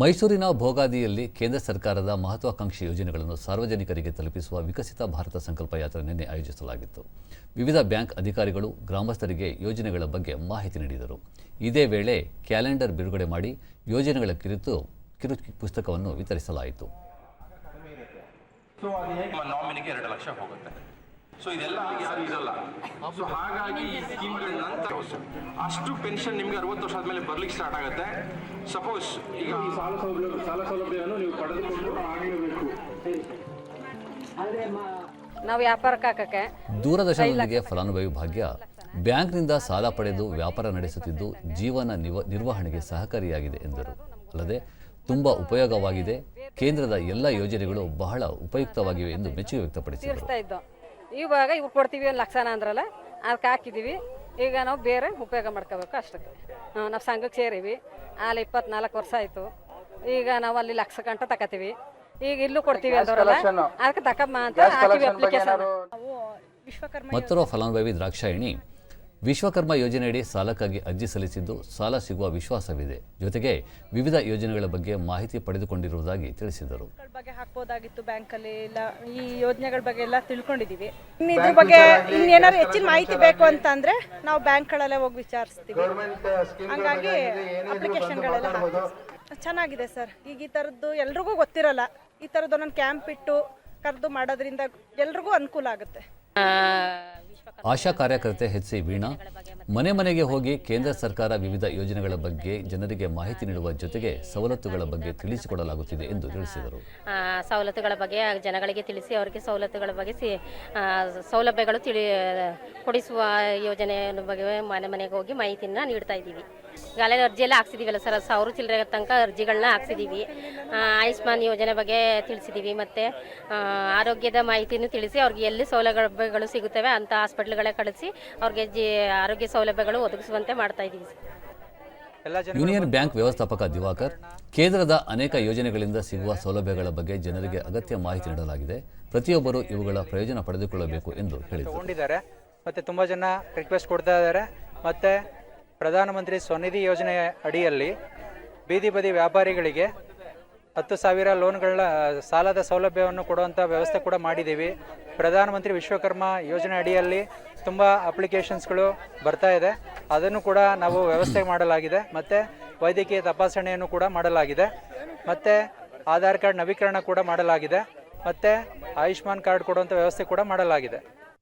ಮೈಸೂರಿನ ಭೋಗಾದಿಯಲ್ಲಿ ಕೇಂದ್ರ ಸರ್ಕಾರದ ಮಹತ್ವಾಕಾಂಕ್ಷಿ ಯೋಜನೆಗಳನ್ನು ಸಾರ್ವಜನಿಕರಿಗೆ ತಲುಪಿಸುವ ವಿಕಸಿತ ಭಾರತ ಸಂಕಲ್ಪ ಯಾತ್ರೆ ನಿನ್ನೆ ಆಯೋಜಿಸಲಾಗಿತ್ತು. ವಿವಿಧ ಬ್ಯಾಂಕ್ ಅಧಿಕಾರಿಗಳು ಗ್ರಾಮಸ್ಥರಿಗೆ ಯೋಜನೆಗಳ ಬಗ್ಗೆ ಮಾಹಿತಿ ನೀಡಿದರು. ಇದೇ ವೇಳೆ ಕ್ಯಾಲೆಂಡರ್ ಬಿಡುಗಡೆ ಮಾಡಿ ಯೋಜನೆಗಳ ಕುರಿತು ಕಿರು ಪುಸ್ತಕವನ್ನು ವಿತರಿಸಲಾಯಿತು. ನಾಮಿನಿಗೆ 2 ಲಕ್ಷ ಹೋಗುತ್ತೆ. ಸೊ ಇದೆಲ್ಲ ಯಾರು ಇರಲ್ಲ. ಸೊ ಹಾಗಾಗಿ ಈ ಸ್ಕೀಮ್ಗಳ ನಂತರ ಅಷ್ಟು ಪೆನ್ಷನ್ ನಿಮಗೆ 60 ವರ್ಷ ಆದಮೇಲೆ ಬರ್ಲಿಕ್ಕೆ ಸ್ಟಾರ್ಟ್ ಆಗುತ್ತೆ. ಸಪೋಸ್ ಈಗ ಈ ಸಾಲ ಸೌಲಭ್ಯವನ್ನು ನೀವು ಪಡೆದುಕೊಂಡು ಆಗಲೇಬೇಕು. ನಾವು ವ್ಯಾಪಾರಕ್ಕೆ ಹಾಕಕ್ಕೆ ದೂರದರ್ಶನದೊಂದಿಗೆ ಫಲಾನುಭವಿ ಭಾಗ್ಯ ಬ್ಯಾಂಕ್ನಿಂದ ಸಾಲ ಪಡೆದು ವ್ಯಾಪಾರ ನಡೆಸುತ್ತಿದ್ದು ಜೀವನ ನಿರ್ವಹಣೆಗೆ ಸಹಕಾರಿಯಾಗಿದೆ ಎಂದರು. ಅಲ್ಲದೆ ತುಂಬಾ ಉಪಯೋಗವಾಗಿದೆ, ಕೇಂದ್ರದ ಎಲ್ಲ ಯೋಜನೆಗಳು ಬಹಳ ಉಪಯುಕ್ತವಾಗಿವೆ ಎಂದು ಮೆಚ್ಚುಗೆ ವ್ಯಕ್ತಪಡಿಸಿದರು. ಇವಾಗ ಇವ್ರು ಕೊಡ್ತೀವಿ 1 ಲಕ್ಷನ ಅಂದ್ರಲ್ಲ, ಅದಕ್ಕೆ ಹಾಕಿದ್ದೀವಿ. ಈಗ ನಾವು ಬೇರೆ ಉಪಯೋಗ ಮಾಡ್ಕೋಬೇಕು ಅಷ್ಟಕ್ಕೆ. ನಾವು ಸಂಘಕ್ಕೆ ಸೇರಿವಿ, ಅಲ್ಲಿ 24 ವರ್ಷ ಆಯಿತು. ಈಗ ನಾವು ಅಲ್ಲಿ ಲಕ್ಷ ಗಂಟೆ ತಗೋತೀವಿ. ಈಗ ಇಲ್ಲೂ ಕೊಡ್ತೀವಿ ಅಂದವರಲ್ಲ, ಅದಕ್ಕೆ ತಕಮ್ಮ ಅಂತ ಹಾಕಿವಿ ಅಪ್ಲಿಕೇಶನ್. ಮತ್ತೊಬ್ಬ ಫಲಾನುಭವಿ ದ್ರಾಕ್ಷಾಯಣಿ ವಿಶ್ವಕರ್ಮ ಯೋಜನೆಯಡಿ ಸಾಲಕ್ಕಾಗಿ ಅರ್ಜಿ ಸಲ್ಲಿಸಿದ್ದು ಸಾಲ ಸಿಗುವ ವಿಶ್ವಾಸವಿದೆ. ಜೊತೆಗೆ ವಿವಿಧ ಯೋಜನೆಗಳ ಬಗ್ಗೆ ಮಾಹಿತಿ ಪಡೆದುಕೊಂಡಿರುವುದಾಗಿ ತಿಳಿಸಿದರು. ಬಗ್ಗೆ ಹಾಕ್ಬೋದಾಗಿತ್ತು ಬ್ಯಾಂಕಲ್ಲಿ, ಇಲ್ಲ ಈ ಯೋಜನೆಗಳ ಬಗ್ಗೆ ಎಲ್ಲ ತಿಳ್ಕೊಂಡಿದ್ದೀವಿ. ಇದ್ರ ಬಗ್ಗೆ ಇನ್ನೇನಾದ್ರು ಹೆಚ್ಚಿನ ಮಾಹಿತಿ ಬೇಕು ಅಂತಂದ್ರೆ ನಾವು ಬ್ಯಾಂಕ್ಗಳಲ್ಲೇ ಹೋಗಿ ವಿಚಾರಿಸ್ತೀವಿ. ಹಂಗಾಗಿ ಅಪ್ಲಿಕೇಶನ್ಗಳೆಲ್ಲ ಚೆನ್ನಾಗಿದೆ ಸರ್. ಈಗ ಈ ಥರದ್ದು ಎಲ್ರಿಗೂ ಗೊತ್ತಿರಲ್ಲ. ಈ ಥರದ್ದು ಒಂದೊಂದು ಕ್ಯಾಂಪ್ ಇಟ್ಟು ಕರೆದು ಮಾಡೋದ್ರಿಂದ ಎಲ್ರಿಗೂ ಅನುಕೂಲ ಆಗುತ್ತೆ. ಆಶಾ ಕಾರ್ಯಕರ್ತೆ ಎಚ್.ಸಿ. ವೀಣಾ ಮನೆ ಮನೆಗೆ ಹೋಗಿ ಕೇಂದ್ರ ಸರ್ಕಾರ ವಿವಿಧ ಯೋಜನೆಗಳ ಬಗ್ಗೆ ಜನರಿಗೆ ಮಾಹಿತಿ ನೀಡುವ ಜೊತೆಗೆ ಸವಲತ್ತುಗಳ ಬಗ್ಗೆ ತಿಳಿಸಿಕೊಡಲಾಗುತ್ತಿದೆ ಎಂದು ತಿಳಿಸಿದರು. ಸವಲತ್ತುಗಳ ಬಗ್ಗೆ ಜನಗಳಿಗೆ ತಿಳಿಸಿ ಅವರಿಗೆ ಸವಲತ್ತುಗಳ ಬಗ್ಗೆ ಸೌಲಭ್ಯಗಳು ಕೊಡಿಸುವ ಯೋಜನೆ ಬಗ್ಗೆ ಮನೆ ಮನೆಗೆ ಹೋಗಿ ಮಾಹಿತಿಯನ್ನು ನೀಡ್ತಾ ಇದ್ದೀವಿ. ಈಗಾಗಲೇ ಅರ್ಜಿ ಎಲ್ಲ ಹಾಕ್ಸಿದ್ದೀವಲ್ಲ ಸರ್, 1000 ಚಿಲ್ಲರೆ ತನಕ ಅರ್ಜಿಗಳನ್ನ ಹಾಕ್ಸಿದ್ದೀವಿ. ಆಯುಷ್ಮಾನ್ ಯೋಜನೆ ಬಗ್ಗೆ ತಿಳಿಸಿದ್ದೀವಿ. ಮತ್ತು ಆರೋಗ್ಯದ ಮಾಹಿತಿಯನ್ನು ತಿಳಿಸಿ ಅವ್ರಿಗೆ ಎಲ್ಲಿ ಸೌಲಭ್ಯಗಳು ಸಿಗುತ್ತವೆ ಅಂತ ಹಾಸ್ಪಿಟ್ಲ್ಗಳೇ ಕಳಿಸಿ ಅವ್ರಿಗೆ ಆರೋಗ್ಯ ಸೌಲಭ್ಯಗಳು ಒದಗಿಸುವಂತೆ ಮಾಡ್ತಾ ಇದ್ದೀವಿ. ಯೂನಿಯನ್ ಬ್ಯಾಂಕ್ ವ್ಯವಸ್ಥಾಪಕ ದಿವಾಕರ್ ಕೇಂದ್ರದ ಅನೇಕ ಯೋಜನೆಗಳಿಂದ ಸಿಗುವ ಸೌಲಭ್ಯಗಳ ಬಗ್ಗೆ ಜನರಿಗೆ ಅಗತ್ಯ ಮಾಹಿತಿ ನೀಡಲಾಗಿದೆ. ಪ್ರತಿಯೊಬ್ಬರು ಇವುಗಳ ಪ್ರಯೋಜನ ಪಡೆದುಕೊಳ್ಳಬೇಕು ಎಂದು ಹೇಳಿದರು. ಮತ್ತು ತುಂಬ ಜನ ರಿಕ್ವೆಸ್ಟ್ ಕೊಡ್ತಾ ಇದ್ದಾರೆ. ಮತ್ತು ಪ್ರಧಾನಮಂತ್ರಿ ಸ್ವನಿಧಿ ಯೋಜನೆ ಅಡಿಯಲ್ಲಿ ಬೀದಿ ಬದಿ ವ್ಯಾಪಾರಿಗಳಿಗೆ 10,000 ಲೋನ್ಗಳ ಸಾಲದ ಸೌಲಭ್ಯವನ್ನು ಕೊಡುವಂಥ ವ್ಯವಸ್ಥೆ ಕೂಡ ಮಾಡಿದ್ದೀವಿ. ಪ್ರಧಾನಮಂತ್ರಿ ವಿಶ್ವಕರ್ಮ ಯೋಜನೆ ಅಡಿಯಲ್ಲಿ ತುಂಬ ಅಪ್ಲಿಕೇಶನ್ಸ್ಗಳು ಬರ್ತಾ ಇದೆ, ಅದನ್ನು ಕೂಡ ನಾವು ವ್ಯವಸ್ಥೆ ಮಾಡಲಾಗಿದೆ. ಮತ್ತು ವೈದ್ಯಕೀಯ ತಪಾಸಣೆಯನ್ನು ಕೂಡ ಮಾಡಲಾಗಿದೆ. ಮತ್ತು ಆಧಾರ್ ಕಾರ್ಡ್ ನವೀಕರಣ ಕೂಡ ಮಾಡಲಾಗಿದೆ. ಮತ್ತು ಆಯುಷ್ಮಾನ್ ಕಾರ್ಡ್ ಕೊಡುವಂಥ ವ್ಯವಸ್ಥೆ ಕೂಡ ಮಾಡಲಾಗಿದೆ.